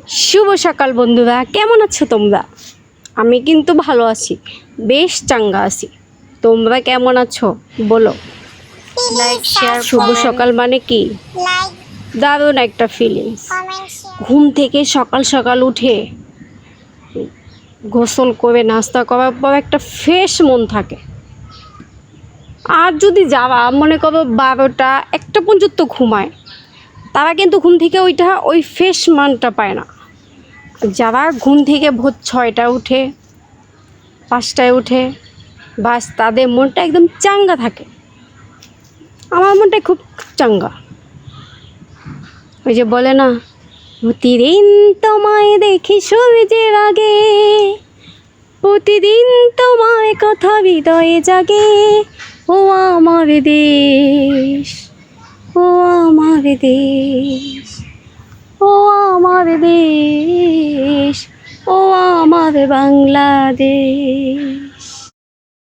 শুভ সকাল বন্ধুরা, কেমন আছো তোমরা? আমি কিন্তু ভালো আছি, বেশ চাঙ্গা আছি। তোমরা কেমন আছো বলো। শুভ সকাল মানে কি? দারুণ একটা ফিলিংস। ঘুম থেকে সকাল সকাল উঠে গোসল করে নাস্তা করার পর একটা ফ্রেশ মন থাকে। আর যদি যাওয়া মনে করো 12টা-1টা পর্যন্ত ঘুমায়, তারা কিন্তু ঘুম থেকে ওই ফ্রেশ মানটা পায় না। যারা ঘুম থেকে ভোর 6টায় উঠে, 5টায় উঠে, বাস তাদের মনটা একদম চাঙ্গা থাকে। আমার মনটা খুব চাঙ্গা। ওই যে বলে না, প্রতিদিন তোমায় দেখি সূর্যের আগে, প্রতিদিন তোমার কথা হৃদয়ে জাগে। ও আমার দেশ, ও আমার দেশ, ও আমার দেশ, ও আমার বাংলাদেশ।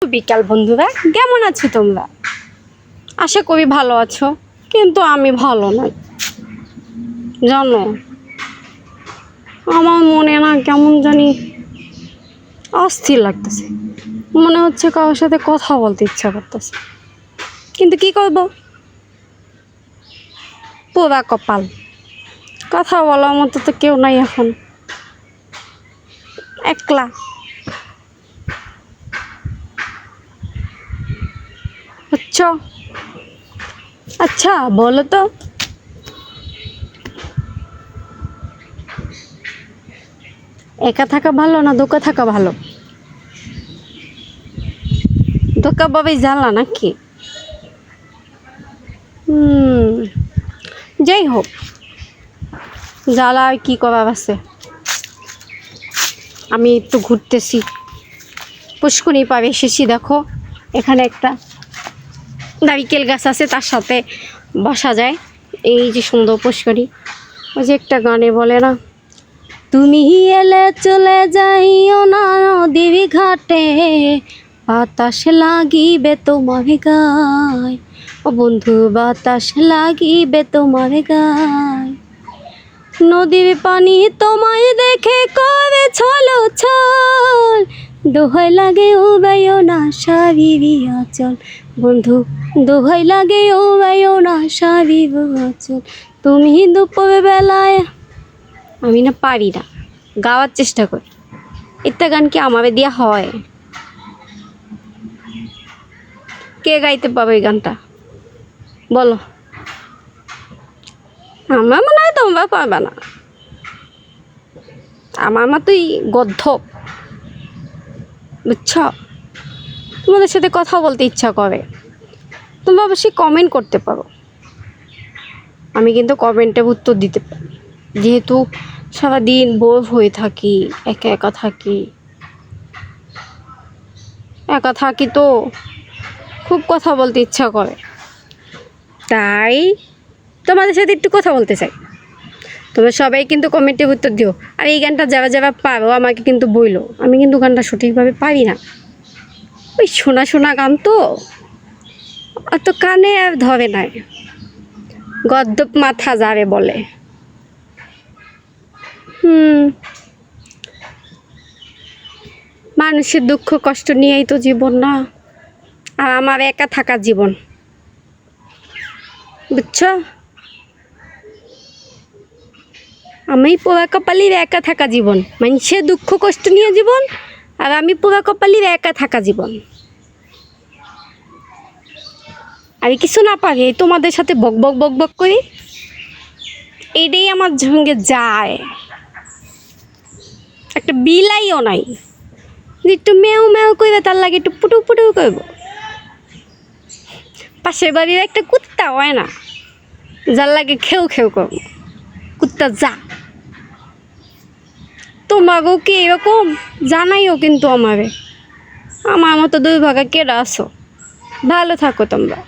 বিকাল বন্ধুরা, কেমন আছো তোমরা? আশা করি ভালো আছো, কিন্তু আমি ভালো নই জানো। আমার মনে না কেমন জানি অস্থির লাগতেছে। মনে হচ্ছে কারোর সাথে কথা বলতে ইচ্ছা করতেছে, কিন্তু কি করব, পোড়া কপাল। কথা বলার মতো তো কেউ নাই এখন, একলা। আচ্ছা আচ্ছা বলো তো, একা থাকা ভালো না ধোকা থাকা ভালো? ধোকা বাবাই জানলা নাকি? যাই হোক, জ্বালা আর কি করার আছে। আমি একটু ঘুরতেছি, পুষ্করণী পাড়ে এসেছি। দেখো, এখানে একটা নারিকেল গাছ আছে, তার সাথে বসা যায়। এই যে সুন্দর পুষ্করণী। ওই যে একটা গানে বলে না, তুমি এলে চলে যাইও না নদীর ঘাটে, বাতাস লাগিবে তোমার গায়। ও বন্ধু, বাতাস লাগিবে তোমার গায়। নদীর পানি তোমায় দেখে করে ছলো ছল, দোহাই লাগে ও বাইও না সারিবি আচল। বন্ধু, দোহাই লাগে ও বাইও না সারিব আচল। তুমি দুপুর বেলায়, আমি না পারি না, গাওয়ার চেষ্টা করি। একটা গান কি আমারে দিয়া হয়? কে গাইতে পারবে এই গানটা বলো? আমার মনে হয় তোমরা পারবে না। আমার মতোই গদ্ধ, বুঝছ? তোমাদের সাথে কথা বলতে ইচ্ছা করে, তোমরা অবশ্যই কমেন্ট করতে পারো। আমি কিন্তু কমেন্টে উত্তর দিতে পারি, যেহেতু সারাদিন বোর হয়ে থাকি, একা একা থাকি। একা থাকি তো খুব কথা বলতে ইচ্ছা করে, তাই তোমাদের সাথে একটু কথা বলতে চাই। তোমরা সবাই কিন্তু কমেন্টে উত্তর দিও। আর এই গানটা যারা যারা পারো আমাকে কিন্তু বইলো। আমি কিন্তু গানটা সঠিকভাবে পারি না, ওই শোনা শোনা গান তো, অত কানে আর ধরে নাই। গদ্যপ মাথা যারে বলে। মানুষের দুঃখ কষ্ট নিয়েই তো জীবন না, আর আমার একা থাকা জীবন, বুঝছো? আমি পোড়া কপালির একা থাকা জীবন, মানুষের দুঃখ কষ্ট নিয়ে জীবন, আর আমি পোড়া কপালির একা থাকা জীবন। আমি কিছু না পারি, তোমাদের সাথে বক বক বক বক করি, এটাই আমার সঙ্গে যায়। একটা বিলাইও নাই যে একটু মেও মেও করবে, তার লাগে একটু পুটু পুটু করব। পাশের বাড়ির একটা কুত্তা হয় না, যার লাগে খেউ খেউ করব, কুত্তা যা। তোমাকেও কি এরকম জানাইও কিন্তু আমারে। আমার মতো দুর্ভাগা কেডা আছো? ভালো থাকো তোমরা।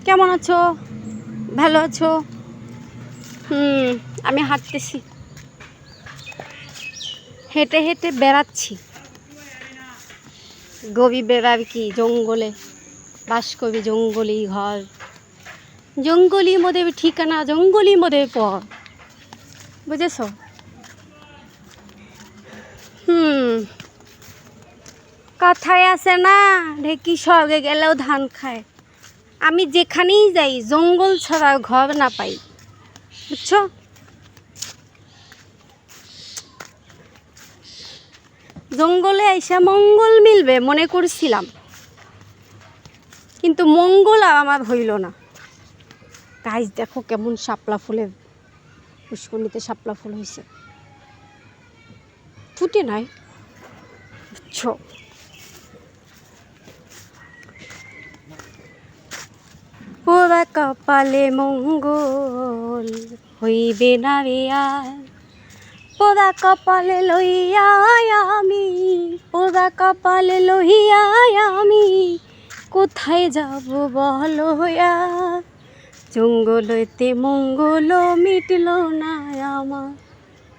কেমন আছো? ভালো আছো? আমি হাঁটতেছি, হেঁটে হেঁটে বেড়াচ্ছি। গরিবের আর কি, জঙ্গলে বাস করি, জঙ্গলি ঘর, জঙ্গলি মোদের ঠিকানা, জঙ্গলি মোদের পর। বুঝেছো? হুম, কথায় আছে না, ঢেকি স্বর্গে গেলেও ধান খায়। আমি যেখানেই যাই জঙ্গল ছাড়া ঘর না পাই, বুঝছো? জঙ্গলে আইসা মঙ্গল মিলবে মনে করছিলাম, কিন্তু মঙ্গল আর আমার হইল না। গাইজ দেখো কেমন শাপলা ফুলের পুষ্করণীতে শাপলা ফুল হয়েছে, ফুটে নাই, বুঝছো? পোড়া কপালে মঙ্গল হইবে না রে আর, পোড়া কপালে লইয়া আমি, পোড়া কপালে লইয়া আমি কোথায় যাব বলো আর। জঙ্গলেতে মঙ্গল মিটল না আমার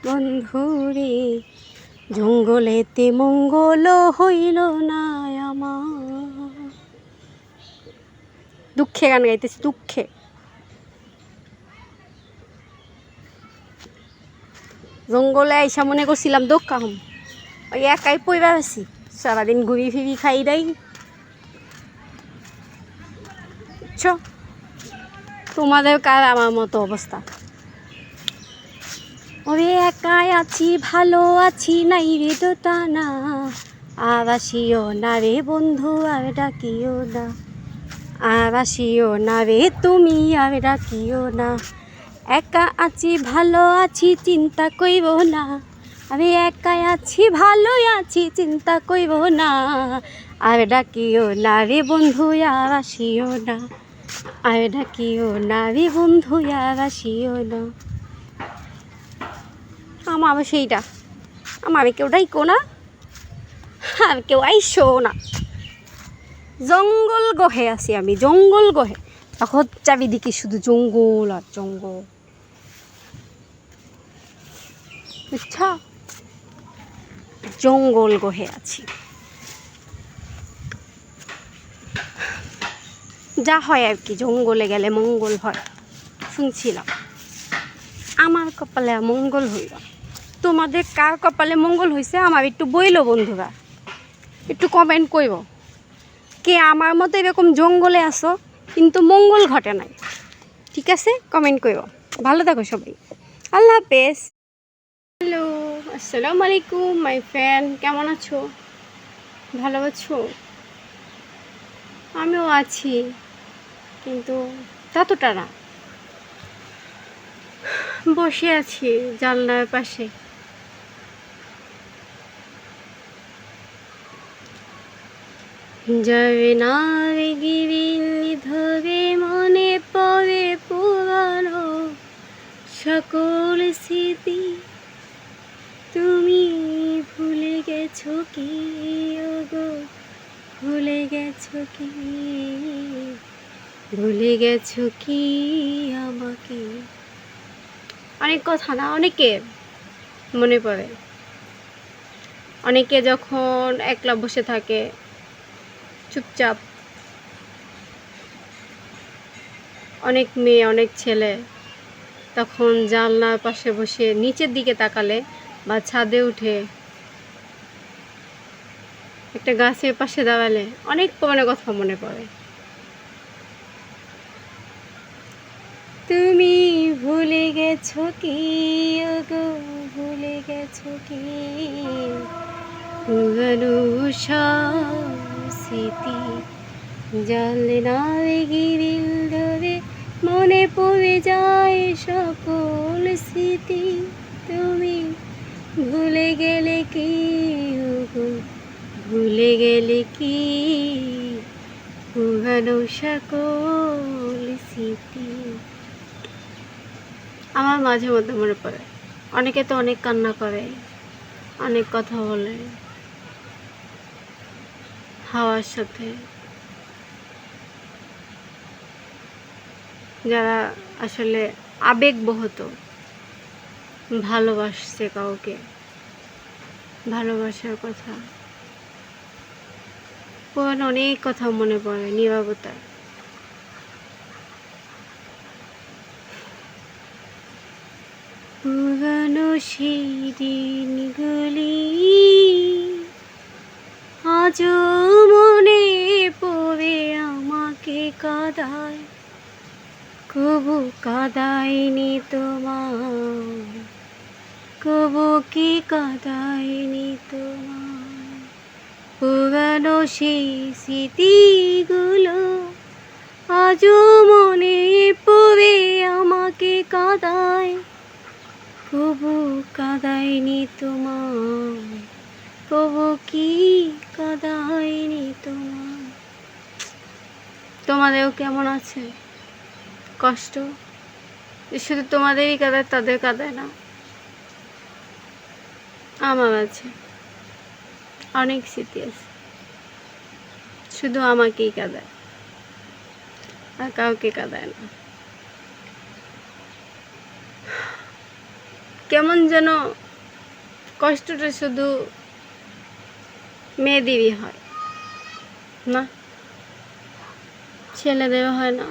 বন্ধুরে, জঙ্গলেতে মঙ্গল হইল না আমার। দুঃখে গান গাইতেছি, দুঃখে। জঙ্গলে আইসা মনে করছিলাম দোক্কা হম, ওই একাই পইবা আছি, সারাদিন ঘুরি ফিরি খাই দেয়, বুঝছো? তোমাদের কার আমার মতো অবস্থা? ওরে একাই আছি ভালো আছি নাই রে দোটানা, আর আসিও না রে বন্ধু আর ডাকিও না, আর আসিও না রে তুমি আর ডাকিও না। একা আছি ভালো আছি চিন্তা কইব না, আমি একাই আছি ভালো আছি চিন্তা কইব না, আর ডাকিও না রে বন্ধু আর আসিও না, আর ডাকিও না রে বন্ধু আর আসিও না। আমার সেইটা, আমার কেউ ডাইকো না, আর কেউ আইসো না। জঙ্গল গহে আছি আমি, জঙ্গল গহে, তখন চারিদিকে শুধু জঙ্গল আর জঙ্গল, বুঝছা? জঙ্গল গহে আছি। যা হয় আর কি, জঙ্গলে গেলে মঙ্গল হয় শুনছিলাম, আমার কপালে মঙ্গল হইল। তোমাদের কার কপালে মঙ্গল হয়েছে আমার একটু বইলো বন্ধুরা, একটু কমেন্ট করব, কে আমার মতো এরকম জঙ্গলে আসো কিন্তু মঙ্গল ঘটে নাই, ঠিক আছে? কমেন্ট করব। ভালো থাকো সবাই, আল্লাহ হাফেজ। হ্যালো, আসসালামু আলাইকুম মাই ফ্রেন্ড, কেমন আছো? ভালো আছো? আমিও আছি, কিন্তু ততটা না। বসে আছি জানলার পাশে, যাবে না গিরিল ধরে মনে পড়ে পুরানো সকল স্মৃতি, তুমি ভুলে গেছো কি ওগো, ভুলে গেছো কি, ভুলে গেছো কি আমাকে। অনেক কথা না, অনেকে মনে পড়ে, অনেকে যখন একলা বসে থাকে চুপচাপ, অনেক মেয়ে অনেক ছেলে তখন জানলার পাশে বসে নিচের দিকে তাকালে বা ছাদে উঠে একটা গাছের পাশে দাঁড়ালে অনেক পুরনো কথা মনে পড়ে। তুমি ভুলে গেছো কি ওগো, ভুলে গেছো কি পুরানো সব স্মৃতি, জানলার গিরিল ধরে মনে পড়ে যায় সকল স্মৃতি, তুমি ভুলে গেলে কি ওগো, ভুলে গেলে কি পুরানো সকল স্মৃতি। আমার মাঝে মধ্যে মনে পড়ে, অনেকে তো অনেক কান্না করে, অনেক কথা বলে হাওয়ার সাথে, যারা আসলে আবেগবহত ভালোবাসছে কাউকে, ভালোবাসার কথা, পুরানো অনেক কথা মনে পড়ে নীরবতা। পুরানো সেই দিনগুলি আজও মনে পড়ে আমাকে কাঁদায়, কবু কাঁদায়নি তোমায়, কবু কি কাঁদায়নি তোমায়। পুরানো সেই স্মৃতিগুলো আজও মনে পড়ে আমাকে কাঁদায়, কবু কাঁদায়নি তোমায়, কবু কি কাঁদায়নি তোমায়। তোমাদেরও কেমন আছে কষ্ট? যে শুধু তোমাদেরই কাঁদায়, তাদের কাঁদায় না? আমার আছে অনেক স্মৃতি আছে, শুধু আমাকেই কাঁদায় আর কাউকে কাঁদায় না। কেমন যেন কষ্টটা শুধু মেয়েদেরই হয় না, ছেলেদেরও হয় না।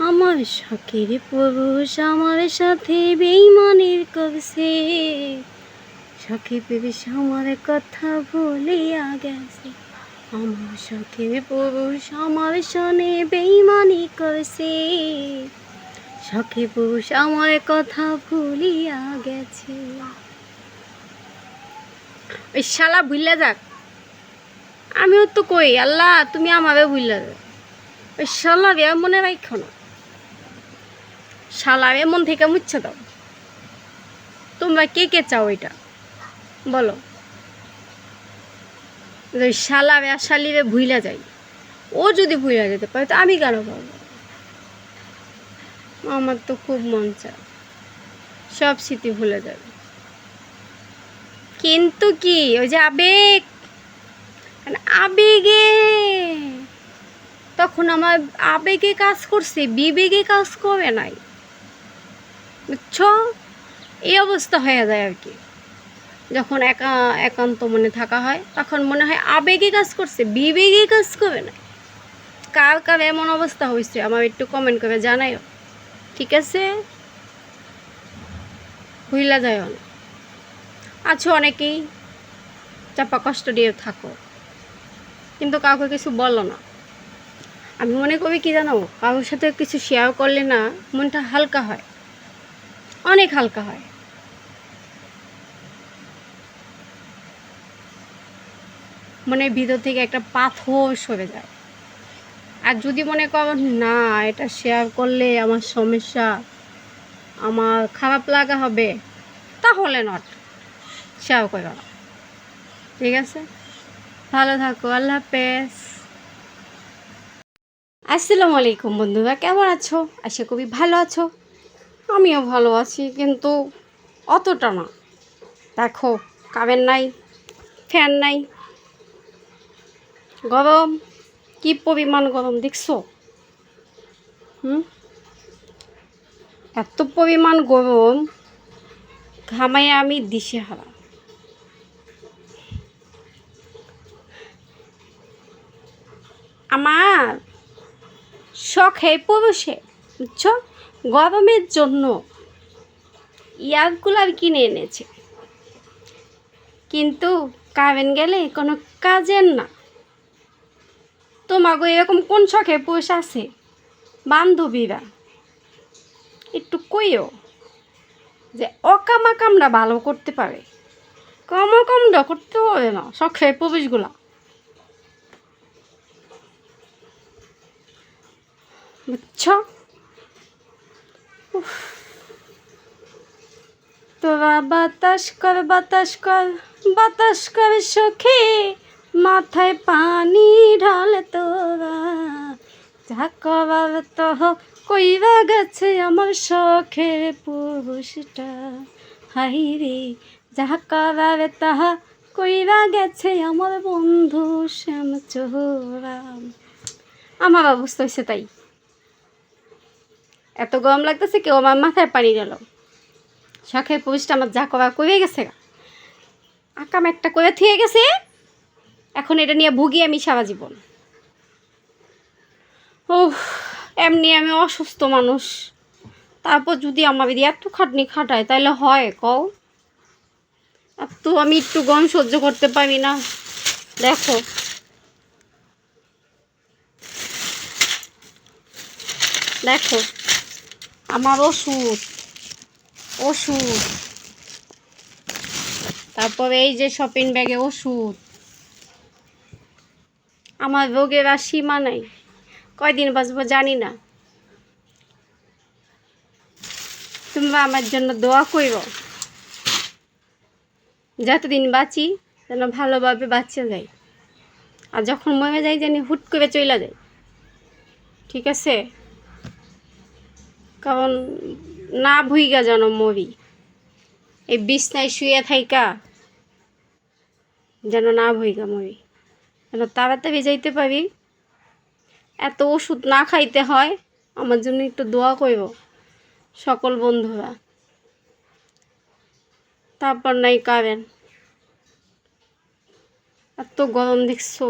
আমার শখের পুরুষ আমার সাথে বেইমানির করছে, শখের পুরুষ আমার কথা ভুলিয়া গেছে, আমার শখের পুরুষ আমার সনে বেইমানি করছে, শখের পুরুষ আমার কথা ভুলিয়া গেছে। ওই শালা ভুলে যাক, আমিও তো কই আল্লাহ তুমি আমারে ভুলে যাও। ওই শালা রে মনে রাখো না, শালারে মন থেকে মুচ্ছে দাও। তোমরা কে কে চাও এটা বলো? ওই শালারে আর শালিরে ভুইলা যাই, ও যদি ভুইলা যেতে পারে তো আমি কেন পারবো? আমার তো খুব মন চায় সব স্মৃতি ভুলে যাবে, কিন্তু কি ওই যে আবেগ, আবেগে তখন আমার আবেগে কাজ করছে, বিবেগে কাজ করে নাই, বুঝছো? এই অবস্থা হয়ে যায় আর কি। যখন একান্ত মনে থাকা হয় তখন মনে হয় আবেগে কাজ করছে, বিবেগে কাজ করে না। কার কার এমন অবস্থা হয়েছে আমার একটু কমেন্ট করে জানাইও, ঠিক আছে? ভুইলা যায় না। আছো অনেকেই চাপা কষ্ট দিয়ে থাকো, কিন্তু কাউকে কিছু বলো না। আমি মনে করি কি জানো, কারোর সাথে কিছু শেয়ার করলে না মনটা হালকা হয়, অনেক হালকা হয়। মনের ভিতর থেকে একটা পাথর সরে যায়। আর যদি মনে করো না এটা শেয়ার করলে আমার সমস্যা, আমার খারাপ লাগা হবে, তাহলে নট শেয়ার করো না, ঠিক আছে? ভালো থাকো, আল্লাহ হাফেজ। আসসালামু আলাইকুম বন্ধুরা, কেমন আছো? আশা করি ভালো আছো। আমিও ভালো আছি, কিন্তু অতটা না। দেখো কারেন্ট নাই, ফ্যান নাই, গরম, কি পরিমাণ গরম দেখছো? এত পরিমাণ গরম, ঘামায় আমি দিশেহারা। আমার শখে পুরুষে, বুঝছো, গরমের জন্য এয়ার কুলার কিনে এনেছে, কিন্তু কারেন্ট গেলে কোনো কাজের না। তোমাকে এরকম কোন শখে পুরুষ আছে বান্ধবীরা? একটু কইও যে অকামা কামরা ভালো করতে পারে, কামটা করতে পারে না শখে পুরুষগুলা, বুঝছো? তোরা বাতাস কর বাতাস কর বাতাস কর সখে, মাথায় পানি ঢাল তোরা, যা করার তো কইরা গেছে আমার শখের পুরুষটা, হাই রে যা করার তাহা কইরা গেছে আমার বন্ধু শ্যামচোরা। আমার অবস্থা হয়েছে তাই, এত গরম লাগতেছে কেউ আমার মাথায় পানি গেল, শখের পুরুষটা আমার যা করা করে গেছে, আকাম একটা করে থিয়ে গেছে, এখন এটা নিয়ে ভুগি আমি সারা জীবন। ও এমনি আমি অসুস্থ মানুষ, তারপর যদি আমার দিয়ে এত খাটনি খাটায় তাহলে হয় কও? আর তো আমি একটু গম সহ্য করতে পারি না। দেখো দেখো আমার ওষুধ ওষুধ, তারপরে এই যে শপিং ব্যাগে ওষুধ। আমার রোগের আর সীমা নাই, কয়দিন বাঁচবো জানি না। তোমরা আমার জন্য দোয়া করো, যতদিন বাঁচি যেন ভালোভাবে বাঁচতে যাই, আর যখন মরে যাই যেন হুট করে চলে যায়, ঠিক আছে? কারণ না ভুইগা যেন মরি, এই বিছনায় শুয়ে থাইকা যেন না ভুইগা মরি, যেন তাড়াতাড়ি যাইতে পারি। এত ওষুধ না খাইতে হয়, আমার জন্য একটু দোয়া করো সকল বন্ধুরা। তারপর নাই কারেন্ট, এত গরম দেখছো,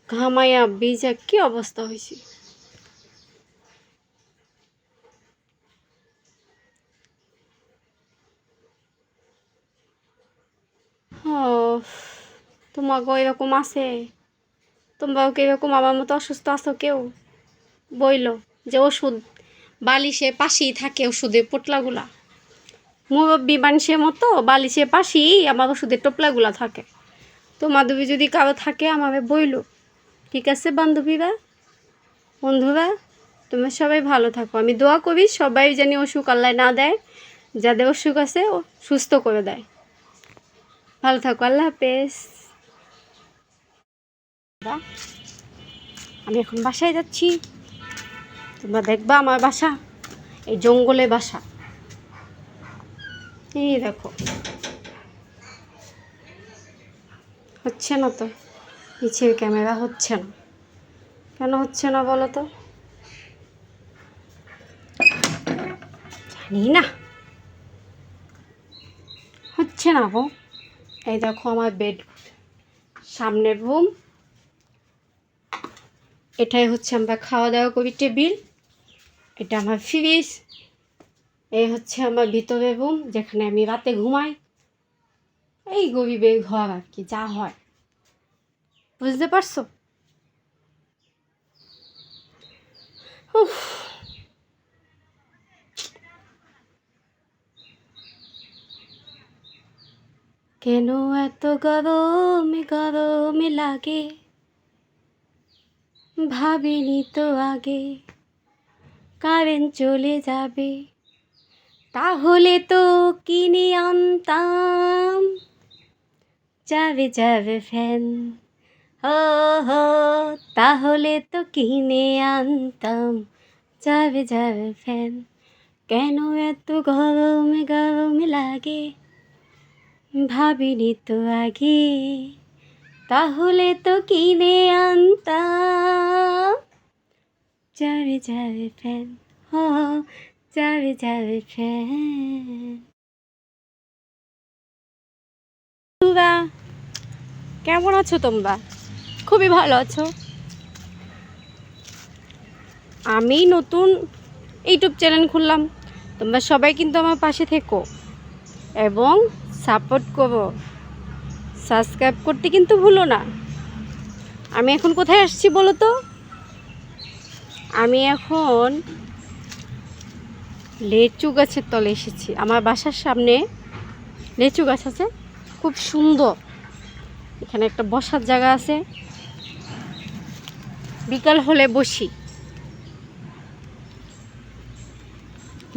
ঘামাইয়া ভিজা কি অবস্থা হয়েছে। তোমাকে এরকম আছে? তোমরাও কি এরকম আমার মতো অসুস্থ আছো কেউ? বইলো যে ওষুধ বালিশে পাশেই থাকে, ওষুধের পোটলাগুলা মুরব্বী মানুষের মতো বালিশের পাশেই আমার ওষুধের টোপলাগুলা থাকে। তোমাদের যদি কারো থাকে আমাকে বইলো, ঠিক আছে বান্ধবীরা, বন্ধুরা? তোমরা সবাই ভালো থাকো, আমি দোয়া করি সবাই জানি অসুখ আল্লাহ না দেয়, যাদের অসুখ আছে ও সুস্থ করে দেয়। ভালো থাকো, আল্লাহ হাফেজ। আমি এখন বাসায় যাচ্ছি, তোমরা দেখবা আমার বাসা এই জঙ্গলে বাসা। এই দেখো, হচ্ছে না তো পিছের ক্যামেরা, হচ্ছে না কেন হচ্ছে না বলো তো? জানি না, হচ্ছে না গো। এই দেখো আমার বেড, সামনের রুম, এটাই হচ্ছে আমরা খাওয়া দাওয়া করি টেবিল, এটা আমার ফ্রিজ, এই হচ্ছে আমার ভিতরের রুম যেখানে আমি রাতে ঘুমাই। এই গরিবের ঘর আর কি, যা হয় বুঝতে পারছো? উফ, কেন এত গরমে গরমে লাগে, ভাবিনি তো আগে কারেন্ট চলে যাবে, তাহলে তো কিনে আনতাম যাবে যাবে ফ্যান। ও হো, তাহলে তো কিনে আনতাম যাবে যাবে ফ্যান। কেন এত গরমে গরমে লাগে, ভাবিনি তো আগে, তাহলে তো কিনে আনতাম যাবে যাবে ফ্যান। ও যাবে যাবে ফ্যান। তোমরা কেমন আছো? তোমরা খুবই ভালো আছো। আমি নতুন ইউটিউব চ্যানেল খুললাম, তোমরা সবাই কিন্তু আমার পাশে থেকো এবং সাপোর্ট করো, সাবস্ক্রাইব করতে কিন্তু ভুলো না। আমি এখন কোথায় আসছি বলো তো? আমি এখন লিচু গাছের তলে এসেছি। আমার বাসার সামনে লিচু গাছ আছে, খুব সুন্দর, এখানে একটা বসার জায়গা আছে, বিকাল হলে বসি।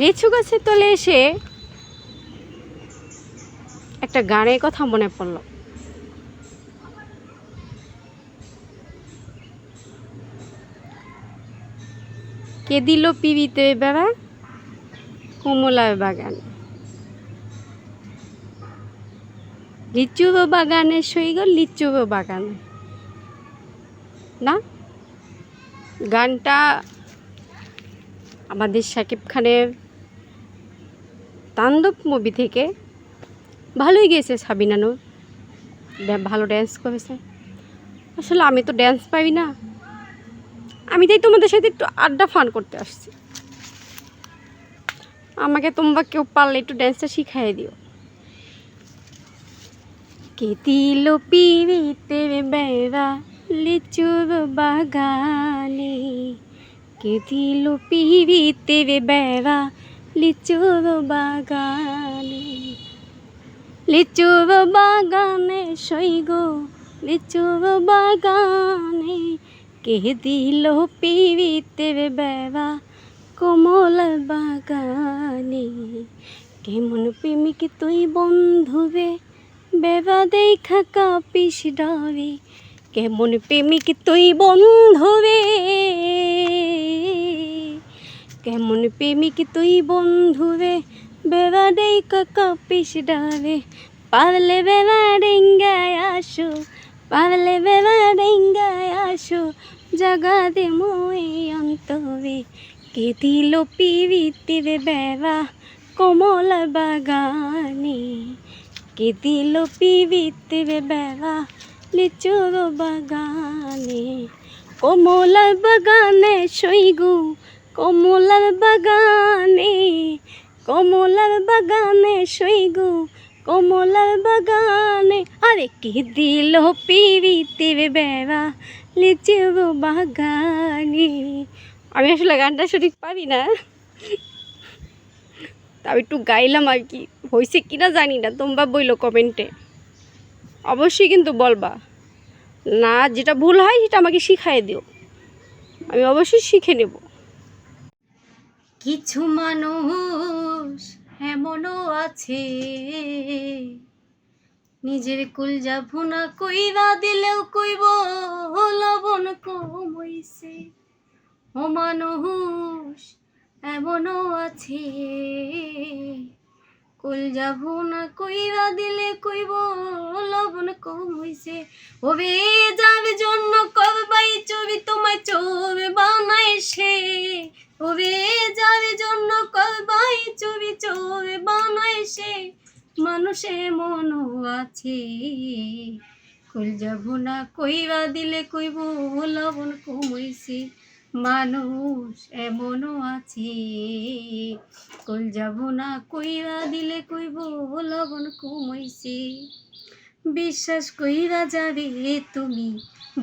লিচু গাছের তলে এসে একটা গানের কথা মনে পড়লো। কে দিল পিড়িতে বেড়া কমলার বাগান, লিচুরও বাগানে সই গো লিচুরও বাগানে। না, গানটা আমাদের শাকিব খানের তাণ্ডব মুভি থেকে, ভালোই গেয়েছে সাবিনা নূর, ভালো ড্যান্স করেছে। আসলে আমি তো ড্যান্স পারি না, আমি তাই তোমাদের সাথে একটু আড্ডা ফান করতে আসছি। আমাকে তোমরা কেউ পারলে একটু ড্যান্সটা শিখাই দিও। কে দিল পিরিতের বেড়া লিচুর বাগানে, কে দিল পিরিতের বেড়া লিচুর বাগানে, লিচুর বাগানে সইগো লিচুর বাগানে, কে দিল পিরিতের বেড়া কমল বাগানে। কেমন প্রেমিক তুই বন্ধুরে বেড়া দেখা কাপিস ডারে, কেমন প্রেমিক তুই বন্ধুরে, কেমন প্রেমিক তুই বন্ধুরে বেড়া দেখা কাপিস ডারে। পারলে বেড়া ডেঙ্গায় আসো, পারলে বেড়া ডেঙ্গায় আসো, জাগা দে মই অন্তরে, কে দিল পিরিতের বেড়া কমল বাগানে, কে দিল পিরিতের বেড়া লিচুর বাগানে। কমলার বাগানে সইগু কমলার বাগানে, কমলার বাগানে সইগু কমলার বাগানে, আরে কে দিল পিরিতের বেড়া লিচুর বাগানে। আমি আসলে গানটা সঠিক পারি না, তাও একটু গাইলাম আর কি, হয়েছে কিনা জানি না, তোমরা বইলো কমেন্টে, অবশ্যই কিন্তু বলবা, না যেটা ভুল হয় সেটা আমাকে শিখাই দিও, আমি অবশ্যই শিখে নেব। কিছু মানুষ এমনও আছে, নিজের কুলজা ভুনা কইরা দিলেও কইব লবণ কম হইছে। ও মানুষ এমনও আছে, কুলজা ভুনা কইরা দিলে কইব লবণ কম হইছে। ওরে যার জন্য করবাই চুরি তোমায় চোর বানায় সে, ওরে যার জন্য করবাই চুরি চোর বানায় সে, মানুষে মনও আছে, কুলজা ভুনা কইরা দিলে কইব লবণ কম হইছে। মানুষ এমনও আছে, কুলজা ভুনা কইরা দিলে কইব লবণ কম হইছে। বিশ্বাস কইরা যাবে তুমি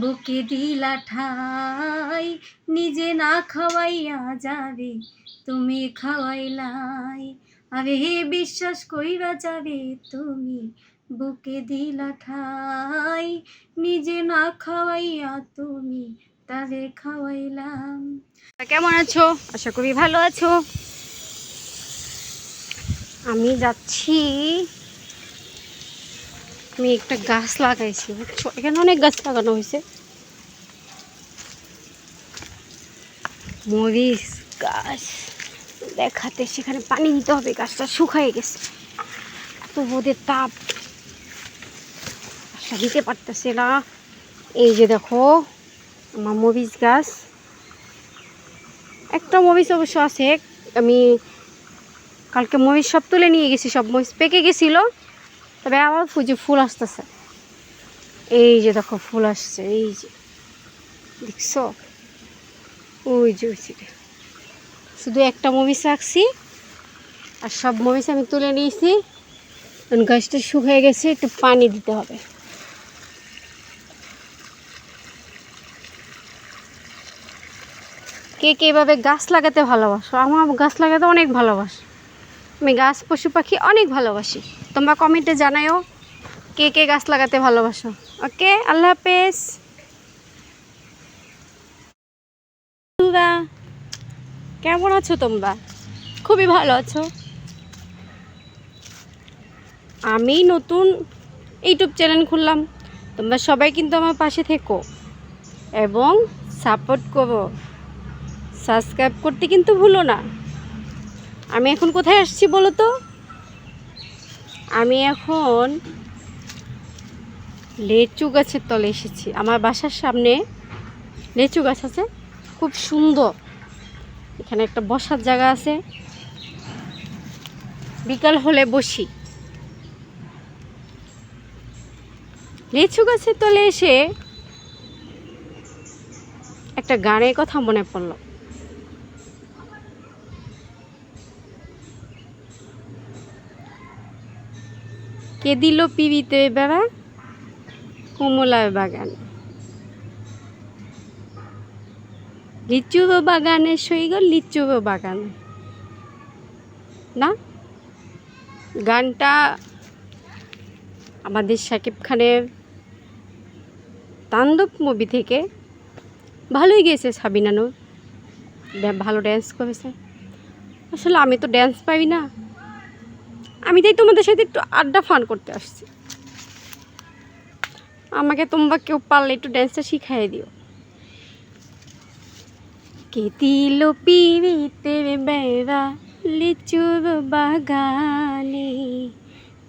বুকে দিলা ঠাই, নিজে না খাওয়াইয়া যাবে তুমি খাওয়াইলাই। আরে বিশ্বাস কইরা যাবে তুমি বুকে দিলা ঠাই, নিজে না খাওয়াইয়া তুমি তারে খাওয়াইলাম। কেমন আছো? আশা করি ভালো আছো। আমি যাচ্ছি, আমি একটা গাছ লাগাইছি বুঝছো, এখানে অনেক গাছ লাগানো হয়েছে, মরিচ গাছ দেখাতে, সেখানে পানি দিতে হবে, গাছটা শুকায় গেছে, এত রোদের তাপ দিতে পারতেছে না। এই যে দেখো আমার মরিচ গাছ, একটা মরিচ অবশ্য আছে, আমি কালকে মরিচ সব তুলে নিয়ে গেছি, সব মরিচ পেকে গেছিলো, তবে আবার ফুল আসতেছে। এই যে দেখো ফুল আসছে, এই যে দেখছো, ওই যে শুধু একটা মরিচ রাখছি, আর সব মরিচ আমি তুলে নিয়েছি। গাছটা শুকিয়ে গেছে, একটু পানি দিতে হবে। কে কে এভাবে গাছ লাগাতে ভালোবাসো? আমার গাছ লাগাতে অনেক ভালোবাসি, আমি গাছ পশু পাখি অনেক ভালোবাসি। তোমরা কমেন্টে জানাও কে কে গাছ লাগাতে ভালোবাসো। ওকে, আল্লাহ হাফেজ। কেমন আছো তোমরা? খুবই ভালো আছো। আমি নতুন ইউটিউব চ্যানেল খুললাম, তোমরা সবাই কিন্তু আমার পাশে থেকো এবং সাপোর্ট করো, সাবস্ক্রাইব করতে কিন্তু ভুলো না। আমি এখন কোথায় আসছি বলো তো? আমি এখন লিচু গাছের তলে এসেছি। আমার বাসার সামনে লিচু গাছ আছে, খুব সুন্দর, এখানে একটা বসার জায়গা আছে, বিকাল হলে বসি। লিচু গাছের তলে এসে একটা গানের কথা মনে পড়ল। কে দিল পিবিতে বাবা কমলার বাগান, লিচু বাগানে সই গো লিচু বাগান। না, গানটা আমাদের শাকিব খানের তাণ্ডব মুভি থেকে। ভালোই গেয়েছে সাবিনা নূর, ভালো ড্যান্স করেছে। আসলে আমি তো ড্যান্স পাই না, আমি তাই তোমাদের সাথে একটু আড্ডা ফান করতে আসছি। আমাকে তোমরা কেউ পারলে একটু ড্যান্সটা শিখাই দিও। কে দিল পিবিতে বেড়া লিচুর বাগানে,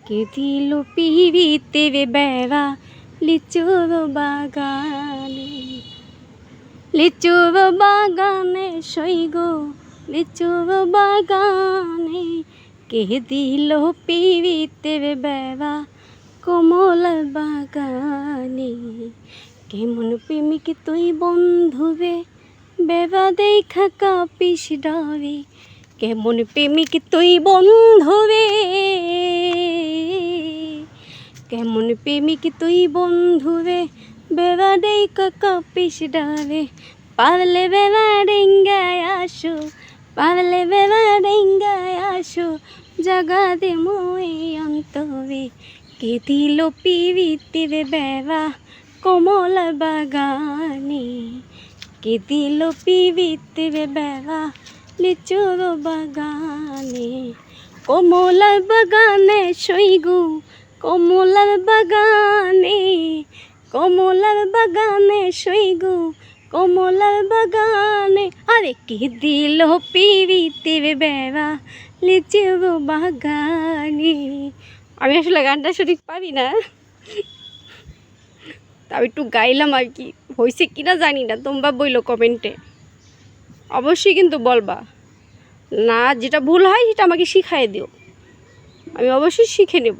কে দিল পিবিতে বেড়া লিচুর বাগানে, লিচুর বাগানে সই গো লিচুর বাগানে, কে দিল পিবিতে বেড়া কমলার বাগানে। কেমন প্রেমিক তুই বন্ধুবে বেড়া দেখা কাপিস ডাবে, কেমন প্রেমিক তুই বন্ধুবে, কেমন প্রেমিক তুই বন্ধুবে বেড়া দেখা কাপিস ডাবে। পারলে বেড়া ডেঙ্গায় আসো, পারলে বেড়া ডেঙ্গায় আসো, জাগা দে মোয়ে অন্তরে, কে দিল পিবিতে বেড়া কমলার বাগানে, কে দিল পিবিতে বেড়া লিচুর বাগানে। কমলার বাগানে সই গো কমলার বাগানে, কমলার বাগানে সই গো কমলার বাগানে। আরে কে দিল পিবিতে বেড়া লিচুর বাগানে। আমি আসলে গানটা সঠিক পারি না, তাও একটু গাইলাম আর কি। হয়েছে কিনা জানি না, তোমরা বইলো কমেন্টে, অবশ্যই কিন্তু বলবা। না, যেটা ভুল হয় সেটা আমাকে শিখাই দিও, আমি অবশ্যই শিখে নেব।